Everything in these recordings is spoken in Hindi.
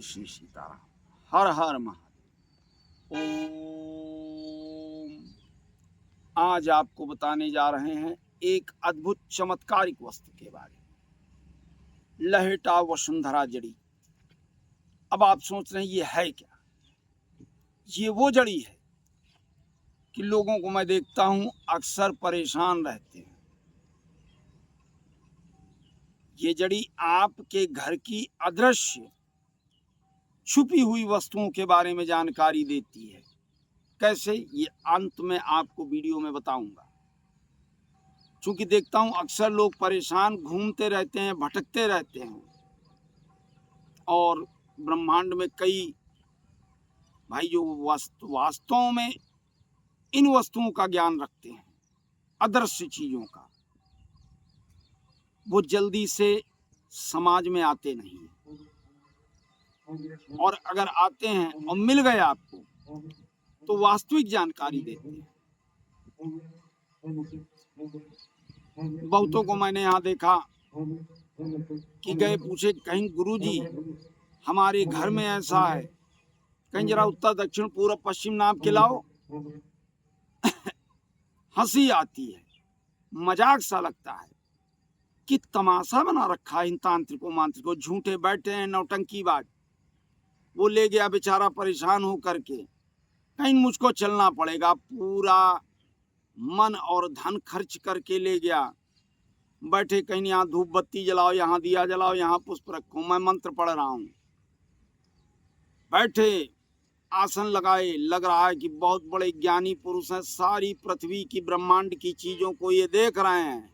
श्री सीताराम। हर हर महादेव। ओम। आज आपको बताने जा रहे हैं एक अद्भुत चमत्कारिक वस्तु के बारे में, लहेटा वसुंधरा जड़ी। अब आप सोच रहे हैं ये है क्या? ये वो जड़ी है कि लोगों को मैं देखता हूं अक्सर परेशान रहते हैं। ये जड़ी आपके घर की अदृश्य छुपी हुई वस्तुओं के बारे में जानकारी देती है। कैसे, ये अंत में आपको वीडियो में बताऊंगा। चूंकि देखता हूं अक्सर लोग परेशान घूमते रहते हैं, भटकते रहते हैं, और ब्रह्मांड में कई भाई जो वास्तव में इन वस्तुओं का ज्ञान रखते हैं, अदृश्य चीजों का, वो जल्दी से समाज में आते नहीं हैं। और अगर आते हैं और मिल गए आपको तो वास्तविक जानकारी देते हैं। बहुतों को मैंने यहाँ देखा कि गए पूछे, कहीं गुरुजी हमारे घर में ऐसा है, कहीं जरा उत्तर दक्षिण पूर्व पश्चिम नाम खिलाओ। हंसी आती है, मजाक सा लगता है कि तमाशा बना रखा है इन तांत्रिकों मांत्रिकों। झूठे बैठे हैं, नौटंकीबाज। वो ले गया बेचारा परेशान हो करके, कहीं मुझको चलना पड़ेगा, पूरा मन और धन खर्च करके ले गया। बैठे कहीं यहाँ धूप बत्ती जलाओ, यहाँ दिया जलाओ, यहाँ पुष्प रखो, मैं मंत्र पढ़ रहा हूँ। बैठे आसन लगाए, लग रहा है कि बहुत बड़े ज्ञानी पुरुष हैं, सारी पृथ्वी की ब्रह्मांड की चीजों को ये देख रहे हैं।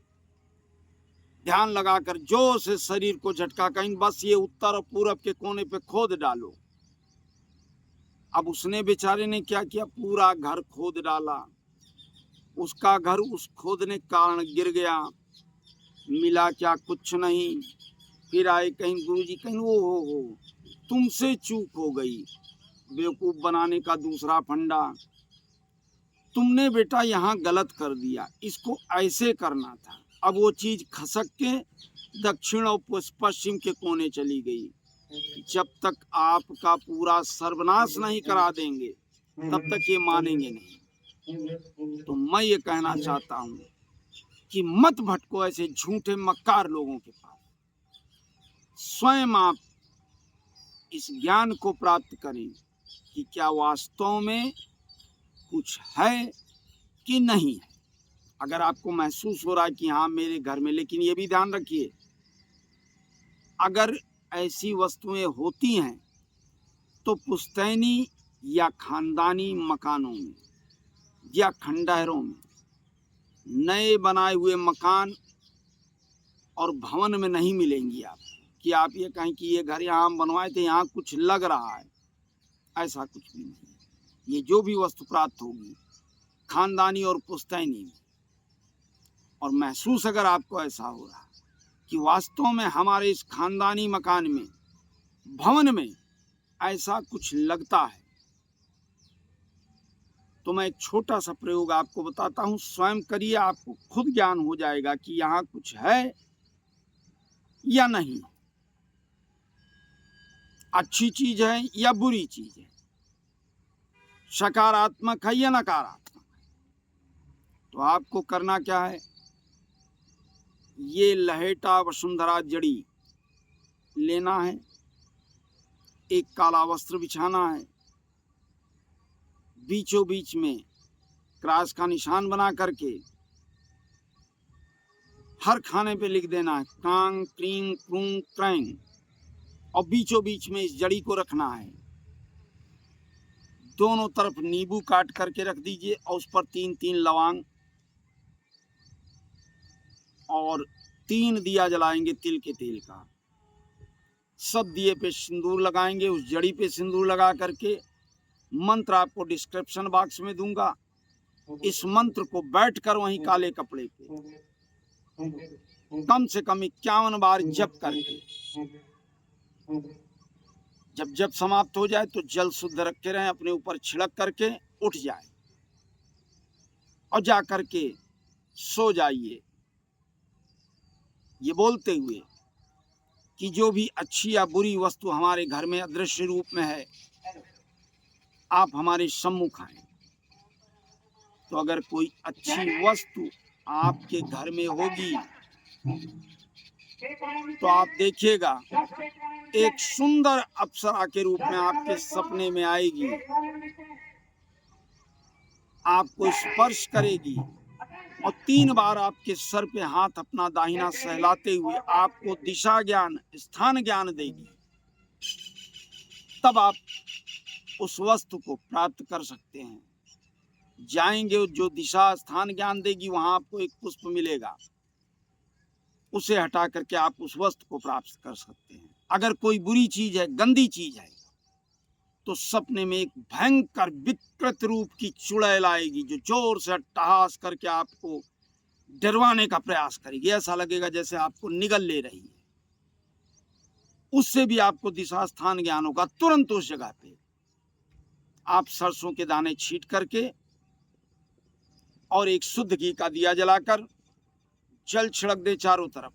ध्यान लगाकर जोर से शरीर को झटका, कहीं बस ये उत्तर और पूरब के कोने पे खोद डालो। अब उसने बेचारे ने क्या किया, पूरा घर खोद डाला। उसका घर उस खोदने के कारण गिर गया। मिला क्या? कुछ नहीं। फिर आए, कहीं गुरुजी, कहीं वो हो तुमसे चूक हो गई, बेवकूफ बनाने का दूसरा फंडा। तुमने बेटा यहाँ गलत कर दिया, इसको ऐसे करना था। अब वो चीज खसक के दक्षिण और पश्चिम के कोने चली गई। जब तक आपका पूरा सर्वनाश नहीं करा देंगे तब तक ये मानेंगे नहीं। तो मैं ये कहना चाहता हूँ कि मत भटको ऐसे झूठे मक्कार लोगों के पास। स्वयं आप इस ज्ञान को प्राप्त करें कि क्या वास्तव में कुछ है कि नहीं है। अगर आपको महसूस हो रहा है कि हाँ मेरे घर में, लेकिन ये भी ध्यान रखिए, अगर ऐसी वस्तुएं होती हैं तो पुश्तैनी या खानदानी मकानों में या खंडहरों में, नए बनाए हुए मकान और भवन में नहीं मिलेंगी आप, कि आप ये कहें कि ये घर यहाँ हम बनवाए थे, यहाँ कुछ लग रहा है। ऐसा कुछ भी नहीं। ये जो भी वस्तु प्राप्त होगी खानदानी और पुश्तैनी में, और महसूस अगर आपको ऐसा हो रहा कि वास्तव में हमारे इस खानदानी मकान में, भवन में ऐसा कुछ लगता है, तो मैं एक छोटा सा प्रयोग आपको बताता हूँ। स्वयं करिए, आपको खुद ज्ञान हो जाएगा कि यहाँ कुछ है या नहीं, अच्छी चीज है या बुरी चीज है, सकारात्मक है या नकारात्मक है। तो आपको करना क्या है, ये लहेटा वसुंधरा जड़ी लेना है, एक काला वस्त्र बिछाना है, बीचों बीच में क्रॉस का निशान बना करके हर खाने पे लिख देना है कांग क्रीं क्रूं क्रैंग, और बीचों बीच में इस जड़ी को रखना है। दोनों तरफ नींबू काट करके रख दीजिए, और उस पर 3-3 लौंग और 3 दिया जलाएंगे तिल के तेल का। सब दिए पे सिंदूर लगाएंगे, उस जड़ी पे सिंदूर लगा करके मंत्र आपको डिस्क्रिप्शन बॉक्स में दूंगा। इस मंत्र को बैठकर वहीं काले कपड़े पे कम से कम 51 बार जप करके, जब समाप्त हो जाए तो जल शुद्ध रखे रहें, अपने ऊपर छिड़क करके उठ जाए और जा करके सो जाइए, ये बोलते हुए कि जो भी अच्छी या बुरी वस्तु हमारे घर में अदृश्य रूप में है, आप हमारे सम्मुख आए। तो अगर कोई अच्छी वस्तु आपके घर में होगी तो आप देखिएगा एक सुंदर अप्सरा के रूप में आपके सपने में आएगी, आपको स्पर्श करेगी और 3 बार आपके सर पे हाथ अपना दाहिना सहलाते हुए आपको दिशा ज्ञान, स्थान ज्ञान देगी। तब आप उस वस्तु को प्राप्त कर सकते हैं। जाएंगे, जो दिशा स्थान ज्ञान देगी वहां आपको एक पुष्प मिलेगा, उसे हटा करके आप उस वस्तु को प्राप्त कर सकते हैं। अगर कोई बुरी चीज है, गंदी चीज है, तो सपने में एक भयंकर विकृत रूप की चुड़ैल आएगी जो जोर से अट्टहास करके आपको डरवाने का प्रयास करेगी। ऐसा लगेगा जैसे आपको निगल ले रही है। उससे भी आपको दिशा स्थान ज्ञान होगा। तुरंत उस जगह पे आप सरसों के दाने छीट करके और एक शुद्ध घी का दिया जलाकर जल छिड़क दे चारों तरफ।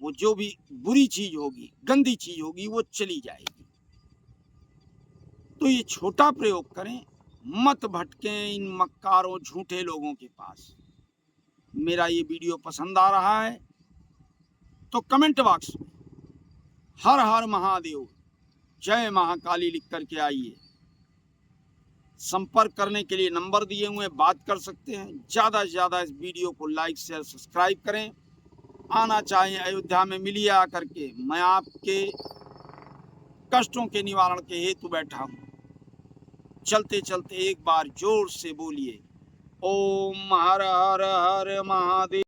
वो जो भी बुरी चीज होगी, गंदी चीज होगी, वो चली जाएगी। तो ये छोटा प्रयोग करें, मत भटकें इन मक्कारों झूठे लोगों के पास। मेरा ये वीडियो पसंद आ रहा है तो कमेंट बॉक्स में हर हर महादेव, जय महाकाली लिख करके आइए। संपर्क करने के लिए नंबर दिए हुए बात कर सकते हैं। ज़्यादा से ज़्यादा इस वीडियो को लाइक शेयर सब्सक्राइब करें। आना चाहिए अयोध्या में, मिलिए आकर के। मैं आपके कष्टों के निवारण के हेतु बैठा हूँ। चलते चलते एक बार जोर से बोलिए, ओम हर हर हर महादेव।